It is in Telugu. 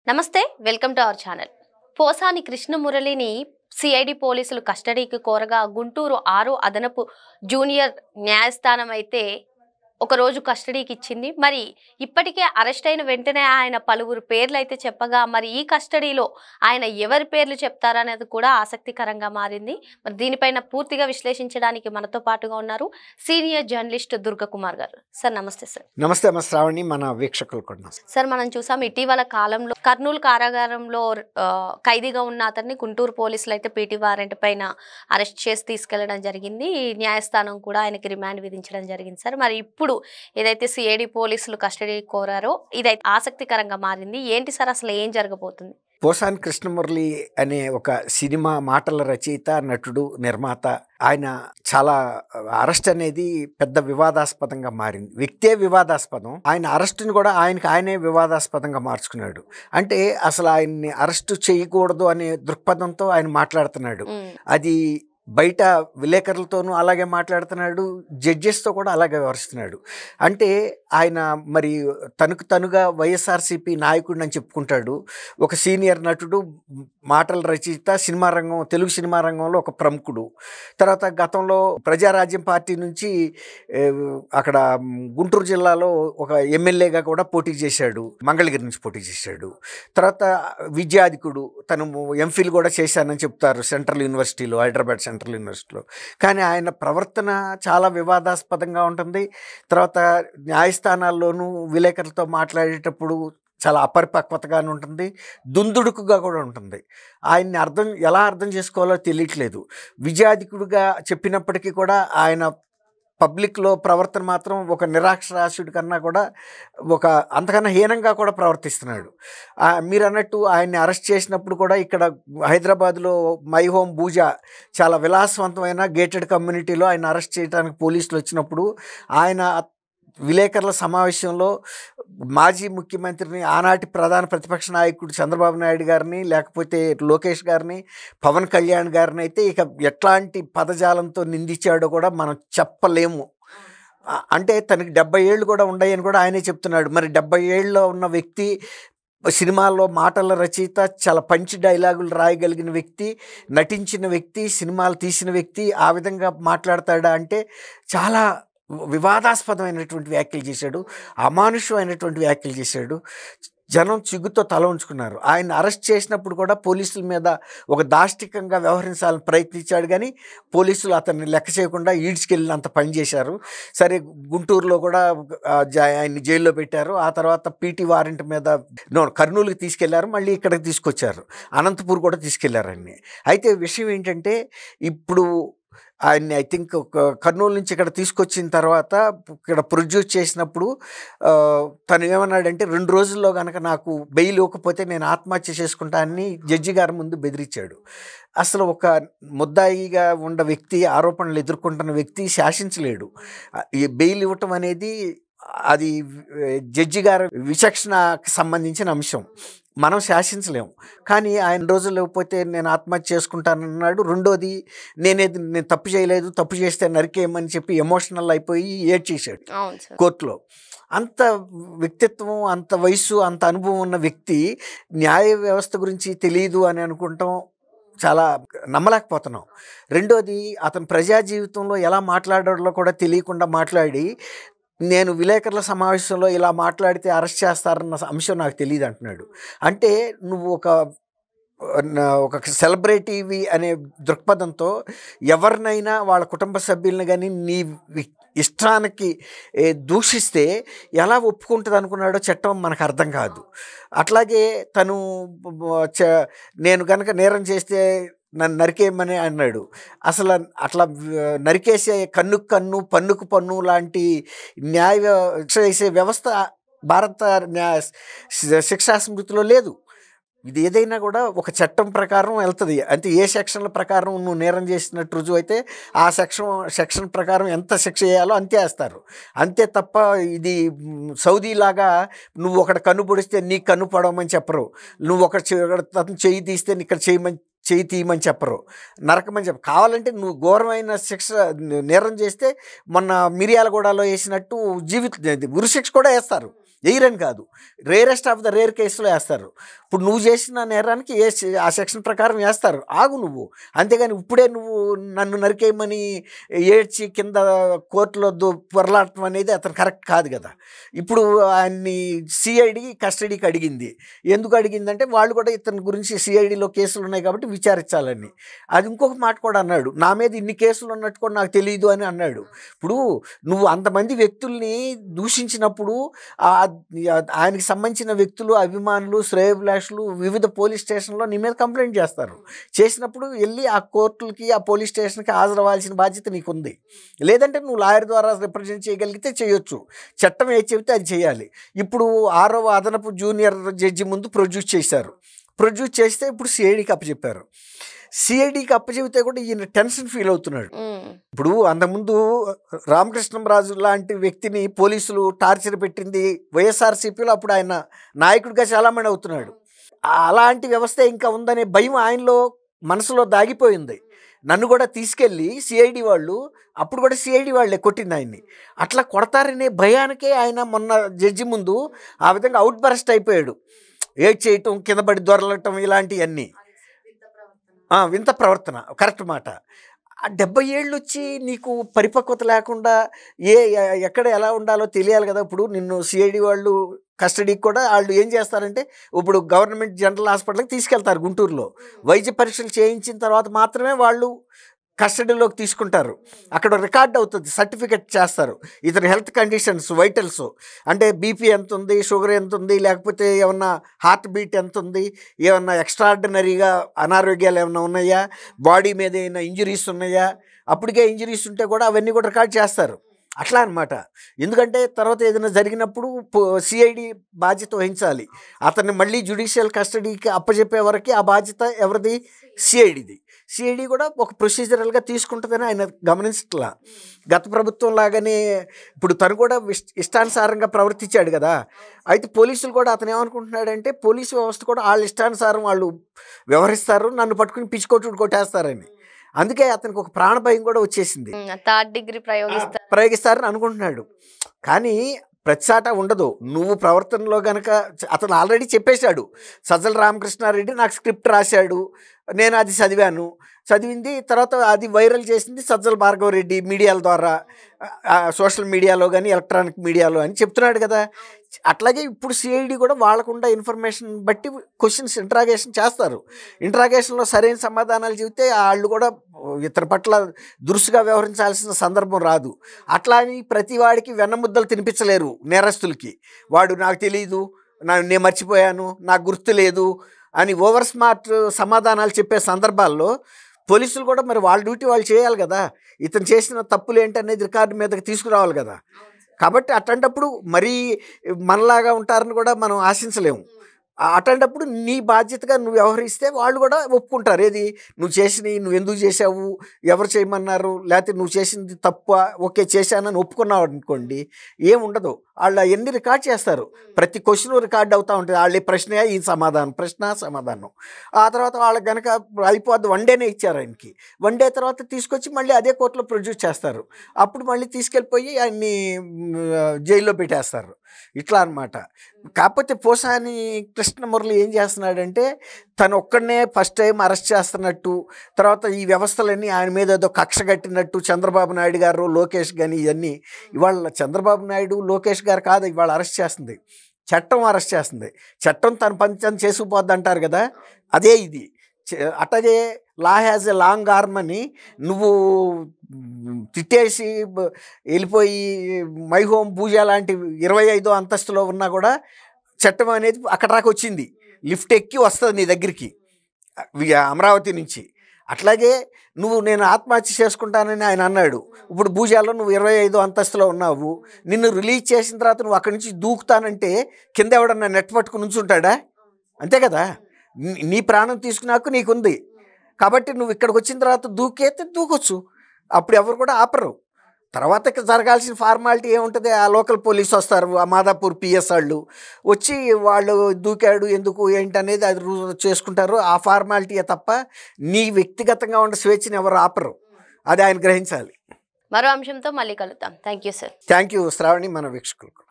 నమస్తే welcome to our channel. Posani కృష్ణమురళిని సిఐడి పోలీసులు కస్టడీకి కోరగా గుంటూరు 6 అదనపు జూనియర్ న్యాయస్థానం అయితే ఒక రోజు కస్టడీకి ఇచ్చింది. మరి ఇప్పటికే అరెస్ట్ అయిన వెంటనే ఆయన పలువురు పేర్లు అయితే చెప్పగా మరి ఈ కస్టడీలో ఆయన ఎవరి పేర్లు చెప్తారనేది కూడా ఆసక్తికరంగా మారింది. మరి దీనిపైన పూర్తిగా విశ్లేషించడానికి మనతో పాటుగా ఉన్నారు సీనియర్ జర్నలిస్ట్ దుర్గకుమార్ గారు. సార్ నమస్తే. సార్ నమస్తే అమ్మ శ్రావణి, మన వీక్షకులు కూడా. సార్ మనం చూసాం ఇటీవల కాలంలో కర్నూలు కారాగారంలో ఖైదీగా ఉన్న అతన్ని గుంటూరు పోలీసులు అయితే పీటీ వారెంట్ పైన అరెస్ట్ చేసి తీసుకెళ్లడం జరిగింది. న్యాయస్థానం కూడా ఆయనకి రిమాండ్ విధించడం జరిగింది. సార్ మరి ఇప్పుడు ఏదైతే సిఐడి పోలీసులు కస్టడీ కోరారో ఇదైతే ఆసక్తికరంగా మారింది. ఏంటి సార్ అసలు ఏం జరగబోతుంది? పోసాని కృష్ణమురళి అనే ఒక సినిమా మాటల రచయిత, నటుడు, నిర్మాత. ఆయన చాలా అరెస్ట్ అనేది పెద్ద వివాదాస్పదంగా మారింది. వ్యక్తే వివాదాస్పదం, ఆయన అరెస్టుని కూడా ఆయనే వివాదాస్పదంగా మార్చుకున్నాడు. అంటే అసలు ఆయన్ని అరెస్టు చేయకూడదు అనే దృక్పథంతో ఆయన మాట్లాడుతున్నాడు. అది బయట విలేకరులతోనూ అలాగే మాట్లాడుతున్నాడు, జడ్జెస్తో కూడా అలాగే వ్యవహరిస్తున్నాడు. అంటే ఆయన మరి తనుగా వైఎస్ఆర్సీపీ నాయకుడిని అని చెప్పుకుంటాడు. ఒక సీనియర్ నటుడు, మాటల రచయిత, సినిమా రంగం, తెలుగు సినిమా రంగంలో ఒక ప్రముఖుడు. తర్వాత గతంలో ప్రజారాజ్యం పార్టీ నుంచి అక్కడ గుంటూరు జిల్లాలో ఒక ఎమ్మెల్యేగా కూడా పోటీ చేశాడు, మంగళగిరి నుంచి పోటీ చేశాడు. తర్వాత విద్యాధికుడు, తను ఎంఫిల్ కూడా చేశానని చెప్తారు సెంట్రల్ యూనివర్సిటీలో, హైదరాబాద్ సెంట్రల్ యూనివర్సిటీలో. కానీ ఆయన ప్రవర్తన చాలా వివాదాస్పదంగా ఉంటుంది. తర్వాత న్యాయస్థానాల్లోనూ విలేకరులతో మాట్లాడేటప్పుడు చాలా అపరిపక్వతగానే ఉంటుంది, దుందుడుకుగా కూడా ఉంటుంది. ఆయన్ని ఎలా అర్థం చేసుకోవాలో తెలియట్లేదు. విద్యాధికుడిగా చెప్పినప్పటికీ కూడా ఆయన పబ్లిక్లో ప్రవర్తన మాత్రం ఒక నిరాక్షరాస్యుడి కన్నా కూడా అంతకన్నా హీనంగా కూడా ప్రవర్తిస్తున్నాడు. మీరు అన్నట్టు ఆయన్ని అరెస్ట్ చేసినప్పుడు కూడా ఇక్కడ హైదరాబాద్లో మై హోమ్ భూజా చాలా విలాసవంతమైన గేటెడ్ కమ్యూనిటీలో ఆయన అరెస్ట్ చేయడానికి పోలీసులు వచ్చినప్పుడు ఆయన విలేకరుల సమావేశంలో మాజీ ముఖ్యమంత్రిని, ఆనాటి ప్రధాన ప్రతిపక్ష నాయకుడు చంద్రబాబు నాయుడు గారిని, లేకపోతే లోకేష్ గారిని, పవన్ కళ్యాణ్ గారిని అయితే ఇక ఎట్లాంటి పదజాలంతో నిందించాడో కూడా మనం చెప్పలేము. అంటే తనకి 70 ఏళ్ళు కూడా ఉన్నాయని కూడా ఆయనే చెప్తున్నాడు. మరి 70 ఏళ్ళలో ఉన్న వ్యక్తి, సినిమాల్లో మాటల రచయిత, చాలా పంచి డైలాగులు రాయగలిగిన వ్యక్తి, నటించిన వ్యక్తి, సినిమాలు తీసిన వ్యక్తి ఆ విధంగా మాట్లాడతాడా అంటే చాలా వివాదాస్పదమైనటువంటి వ్యాఖ్యలు చేశాడు, అమానుషమైనటువంటి వ్యాఖ్యలు చేశాడు. జనం చిగ్గుతో తల ఉంచుకున్నారు. ఆయన అరెస్ట్ చేసినప్పుడు కూడా పోలీసుల మీద ఒక దాష్టికంగా వ్యవహరించాలని ప్రయత్నించాడు, కానీ పోలీసులు అతన్ని లెక్క చేయకుండా ఈడ్చుకెళ్ళినంత పని చేశారు. సరే, గుంటూరులో కూడా ఆయన్ని జైల్లో పెట్టారు. ఆ తర్వాత పీటీ వారెంట్ మీద కర్నూలుకి తీసుకెళ్లారు, మళ్ళీ ఇక్కడికి తీసుకొచ్చారు, అనంతపూర్ కూడా తీసుకెళ్లారు ఆయన్ని. అయితే విషయం ఏంటంటే, ఇప్పుడు ఆయన్ని ఐ థింక్ కర్నూలు నుంచి ఇక్కడ తీసుకొచ్చిన తర్వాత ఇక్కడ ప్రొడ్యూస్ చేసినప్పుడు తను ఏమన్నాడంటే 2 రోజుల్లో కనుక నాకు బెయిల్ ఇవ్వకపోతే నేను ఆత్మహత్య చేసుకుంటానని జడ్జి గారి ముందు బెదిరించాడు. అసలు ఒక ముద్దాయిగా ఉన్న వ్యక్తి, ఆరోపణలు ఎదుర్కొంటున్న వ్యక్తి శాసించలేడు. ఈ బెయిల్ ఇవ్వటం అనేది అది జడ్జి గారి విచక్షణకు సంబంధించిన అంశం, మనం శాసించలేము. కానీ ఆయన రోజులు లేకపోతే నేను ఆత్మహత్య చేసుకుంటానన్నాడు. రెండోది, నేను తప్పు చేయలేదు, తప్పు చేస్తే నరికేయమని చెప్పి ఎమోషనల్ అయిపోయి ఏడ్చేశాడు కోర్టులో. అంత వ్యక్తిత్వం, అంత వయసు, అంత అనుభవం ఉన్న వ్యక్తి న్యాయ వ్యవస్థ గురించి తెలియదు అని అనుకుంటాం చాలా నమ్మలేకపోతున్నాం. రెండోది, అతను ప్రజా జీవితంలో ఎలా మాట్లాడాలో కూడా తెలియకుండా మాట్లాడి, నేను విలేకరుల సమావేశంలో ఇలా మాట్లాడితే అరెస్ట్ చేస్తారన్న అంశం నాకు తెలియదు అంటున్నాడు. అంటే నువ్వు ఒక సెలబ్రిటీవి అనే దృక్పథంతో ఎవరినైనా, వాళ్ళ కుటుంబ సభ్యులను కానీ నీ ఇష్టానికి దూషిస్తే ఎలా ఒప్పుకుంటుంది అనుకున్నాడో చట్టం మనకు అర్థం కాదు. అట్లాగే తను నేను కనుక నేరం చేస్తే నన్ను నరికేయమని అన్నాడు. అసలు అట్లా నరికేసే కన్నుకు కన్ను, పన్నుకు పన్ను లాంటి న్యాయ చేసే వ్యవస్థ భారత శిక్షా స్మృతిలో లేదు. ఇది ఏదైనా కూడా ఒక చట్టం ప్రకారం వెళ్తుంది. అంటే ఏ సెక్షన్ల ప్రకారం నువ్వు నేరం చేసినట్టు రుజువు అయితే ఆ సెక్షన్ ప్రకారం ఎంత శిక్ష చేయాలో అంతే వేస్తారు. అంతే తప్ప ఇది సౌదీలాగా నువ్వు ఒకటి కన్ను పొడిస్తే నీకు కన్ను పడవమని చెప్పరు, నువ్వు అతను చెయ్యి తీస్తే ఇక్కడ చేయి తీయమని చెప్పరు, నరకమని చెప్పరు. కావాలంటే నువ్వు ఘోరమైన శిక్ష నేరం చేస్తే మొన్న మిర్యాలగూడలో వేసినట్టు ఉరిశిక్ష కూడా వేస్తారు. వేయరని కాదు, రేరెస్ట్ ఆఫ్ ద రేర్ కేసులో వేస్తారు. ఇప్పుడు నువ్వు చేసిన నేరానికి ఆ సెక్షన్ ప్రకారం వేస్తారు, ఆగు నువ్వు. అంతేగాని ఇప్పుడే నువ్వు నన్ను నరికేయమని ఏడ్చి కింద కోర్టులో పొరలాడటం అనేది అతను కరెక్ట్ కాదు కదా. ఇప్పుడు ఆయన్ని సిఐడి కస్టడీకి అడిగింది. ఎందుకు అడిగిందంటే వాళ్ళు కూడా ఇతని గురించి సిఐడిలో కేసులు ఉన్నాయి కాబట్టి విచారించాలని. అది ఇంకొక మాట కూడా అన్నాడు, నా మీద ఇన్ని కేసులు ఉన్నట్టు కూడా నాకు తెలియదు అని అన్నాడు. ఇప్పుడు నువ్వు అంతమంది వ్యక్తుల్ని దూషించినప్పుడు ఆయనకి సంబంధించిన వ్యక్తులు, అభిమానులు, శ్రేయోభిలాషులు వివిధ పోలీస్ స్టేషన్లో నీ మీద కంప్లైంట్ చేస్తారు. చేసినప్పుడు వెళ్ళి ఆ కోర్టులకి, ఆ పోలీస్ స్టేషన్కి హాజరవ్వాల్సిన బాధ్యత నీకుంది. లేదంటే నువ్వు లాయర్ ద్వారా రిప్రజెంట్ చేయగలిగితే చేయొచ్చు, చట్టం ఏది చెబితే అది చేయాలి. ఇప్పుడు 6వ అదనపు జూనియర్ జడ్జి ముందు ప్రొడ్యూస్ చేశారు. ప్రొడ్యూస్ చేస్తే ఇప్పుడు సిఐడికి అప్పచెప్పారు. సిఐడికి అప్పచెబితే కూడా ఈయన టెన్షన్ ఫీల్ అవుతున్నాడు. ఇప్పుడు అంతకుముందు రామకృష్ణంరాజు లాంటి వ్యక్తిని పోలీసులు టార్చర్ పెట్టింది వైఎస్ఆర్సీపీలో, అప్పుడు ఆయన నాయకుడిగా చాలామంది అవుతున్నాడు. అలాంటి వ్యవస్థ ఇంకా ఉందనే భయం ఆయనలో మనసులో దాగిపోయింది. నన్ను కూడా తీసుకెళ్ళి సిఐడి వాళ్ళు, అప్పుడు కూడా సిఐడి వాళ్ళే కొట్టింది ఆయన్ని. అట్లా కొడతారనే భయానికే ఆయన మొన్న జడ్జి ముందు ఆ విధంగా అవుట్ బరస్ట్ అయిపోయాడు. ఏడ్ చేయటం, కింద పడి దొరలటం, ఇలాంటివన్నీ వింత ప్రవర్తన, కరెక్ట్ మాట. 70 ఏళ్ళు వచ్చి నీకు పరిపక్వత లేకుండా ఎక్కడ ఎలా ఉండాలో తెలియాలి కదా. ఇప్పుడు నిన్ను సిఐడి వాళ్ళు కస్టడీకి కూడా వాళ్ళు ఏం చేస్తారంటే, ఇప్పుడు గవర్నమెంట్ జనరల్ హాస్పిటల్కి తీసుకెళ్తారు గుంటూరులో, వైద్య పరీక్షలు చేయించిన తర్వాత మాత్రమే వాళ్ళు కస్టడీలోకి తీసుకుంటారు. అక్కడ రికార్డ్ అవుతుంది, సర్టిఫికెట్ చేస్తారు ఇతని హెల్త్ కండిషన్స్, వైటల్స్, అంటే బీపీ ఎంత ఉంది, షుగర్ ఎంత ఉంది, లేకపోతే ఏమన్నా హార్ట్ బీట్ ఎంత ఉంది, ఏమన్నా ఎక్స్ట్రాడినరీగా అనారోగ్యాలు ఏమన్నా ఉన్నాయా, బాడీ మీద ఏమైనా ఇంజరీస్ ఉన్నాయా, అప్పటికే ఇంజరీస్ ఉంటే కూడా అవన్నీ కూడా రికార్డ్ చేస్తారు. అట్లా అనమాట. ఎందుకంటే తర్వాత ఏదైనా జరిగినప్పుడు సిఐడి బాధ్యత వహించాలి. అతన్ని మళ్ళీ జ్యుడిషియల్ కస్టడీకి అప్పచెప్పే వరకు ఆ బాధ్యత ఎవరిది? సిఐడిది. సిఐడి కూడా ఒక ప్రొసీజరల్గా తీసుకుంటుందని ఆయన గమనించట్లా. గత ప్రభుత్వం లాగానే ఇప్పుడు తను కూడా ఇష్టానుసారంగా ప్రవర్తించాడు కదా. అయితే పోలీసులు కూడా అతను ఏమనుకుంటున్నాడంటే, పోలీసు వ్యవస్థ కూడా వాళ్ళ ఇష్టానుసారం వాళ్ళు వ్యవహరిస్తారు, నన్ను పట్టుకుని పిచ్చికొట్టుడు కొట్టేస్తారని. అందుకే అతనికి ఒక ప్రాణభయం కూడా వచ్చేసింది. 3rd డిగ్రీ ప్రయోగిస్తారని అనుకుంటున్నాడు. కానీ ప్రతిసాట ఉండదు. నువ్వు ప్రవర్తనలో కనుక, అతను ఆల్రెడీ చెప్పేశాడు, సజ్జల రామకృష్ణారెడ్డి నాకు స్క్రిప్ట్ రాశాడు, నేను అది చదివింది తర్వాత అది వైరల్ చేసింది సజ్జల భార్గవరెడ్డి మీడియాల ద్వారా, సోషల్ మీడియాలో కానీ ఎలక్ట్రానిక్ మీడియాలో అని చెప్తున్నాడు కదా. అట్లాగే ఇప్పుడు సిఐడి కూడా వాళ్ళకుండా ఇన్ఫర్మేషన్ బట్టి క్వశ్చన్స్ ఇంట్రాగేషన్ చేస్తారు. ఇంట్రాగేషన్లో సరైన సమాధానాలు చెబితే వాళ్ళు కూడా ఇతని పట్ల దురుసుగా వ్యవహరించాల్సిన సందర్భం రాదు. అట్లా అని ప్రతి వాడికి వెన్నముద్దలు తినిపించలేరు నేరస్తులకి. వాడు నాకు తెలియదు, నేను మర్చిపోయాను, నాకు గుర్తు లేదు అని ఓవర్ స్మార్ట్ సమాధానాలు చెప్పే సందర్భాల్లో పోలీసులు కూడా మరి వాళ్ళ డ్యూటీ వాళ్ళు చేయాలి కదా. ఇతను చేసిన తప్పులు ఏంటనేది రికార్డు మీదకి తీసుకురావాలి కదా. కాబట్టి అట్లాంటప్పుడు మరీ మనలాగా ఉంటారని కూడా మనం ఆశించలేము. అట్లాంటప్పుడు నీ బాధ్యతగా నువ్వు వ్యవహరిస్తే వాళ్ళు కూడా ఒప్పుకుంటారు. ఏది నువ్వు ఎందుకు చేసావు, ఎవరు చేయమన్నారు, లేకపోతే నువ్వు చేసింది తప్ప, ఓకే చేశానని ఒప్పుకున్నావు అనుకోండి, ఏముండదు. వాళ్ళు అవన్నీ రికార్డ్ చేస్తారు. ప్రతి క్వశ్చన్ రికార్డ్ అవుతూ ఉంటుంది. వాళ్ళ ప్రశ్న ఈ సమాధానం, ప్రశ్న సమాధానం. ఆ తర్వాత వాళ్ళకి కనుక అయిపోద్ది, 1 డేనే ఇచ్చారు ఆయనకి. 1 డే తర్వాత తీసుకొచ్చి మళ్ళీ అదే కోర్టులో ప్రొడ్యూస్ చేస్తారు. అప్పుడు మళ్ళీ తీసుకెళ్ళిపోయి ఆయన్ని జైల్లో పెట్టేస్తారు. ఇట్లా అనమాట. కాకపోతే పోసాని కృష్ణమురళి ఏం చేస్తున్నాడంటే, తను ఒక్కడనే ఫస్ట్ టైం అరెస్ట్ చేస్తున్నట్టు, తర్వాత ఈ వ్యవస్థలన్నీ ఆయన మీద ఏదో కక్ష కట్టినట్టు, చంద్రబాబు నాయుడు గారు, లోకేష్ కానీ ఇవన్నీ. ఇవాళ చంద్రబాబు నాయుడు, లోకేష్ గారు కాదు ఇవాళ అరెస్ట్ చేస్తుంది, చట్టం అరెస్ట్ చేస్తుంది. చట్టం తన పని తను చేసుకుపోద్ది అంటారు కదా, అదే ఇది. అట్లాగే లా హ్యాజ్ ఎ లాంగ్ ఆర్మ్ అని నువ్వు తిట్టేసి వెళ్ళిపోయి మై హోమ్ పూజ లాంటి 25వ అంతస్తులో ఉన్నా కూడా చట్టం అనేది అక్కడ దాకా వచ్చింది, లిఫ్ట్ ఎక్కి వస్తుంది నీ దగ్గరికి అమరావతి నుంచి. అట్లాగే నేను ఆత్మహత్య చేసుకుంటానని ఆయన అన్నాడు. ఇప్పుడు భూజాల్లో నువ్వు 25వ అంతస్తులో ఉన్నావు, నిన్ను రిలీజ్ చేసిన తర్వాత నువ్వు అక్కడి నుంచి దూకుతానంటే కింద ఎవడన్నా నెట్ పట్టుకుని ఉంచుంటాడా? అంతే కదా. నీ ప్రాణం తీసుకున్నాక నీకుంది కాబట్టి నువ్వు ఇక్కడికి వచ్చిన తర్వాత దూకొచ్చు, అప్పుడు ఎవరు కూడా ఆపరు. తర్వాత జరగాల్సిన ఫార్మాలిటీ ఏముంటుంది, ఆ లోకల్ పోలీసు వస్తారు, ఆ మాదాపూర్ పిఎస్ వాళ్ళు వచ్చి వాళ్ళు దూకాడు ఎందుకు ఏంటి అనేది అది చేసుకుంటారు. ఆ ఫార్మాలిటీయే తప్ప నీ వ్యక్తిగతంగా ఉన్న స్వేచ్ఛని ఎవరు ఆపరు, అది ఆయన గ్రహించాలి. మరో అంశంతో మళ్ళీ కలుద్దాం. Thank you sir. Thank you Shravani, మన వీక్షకులకు.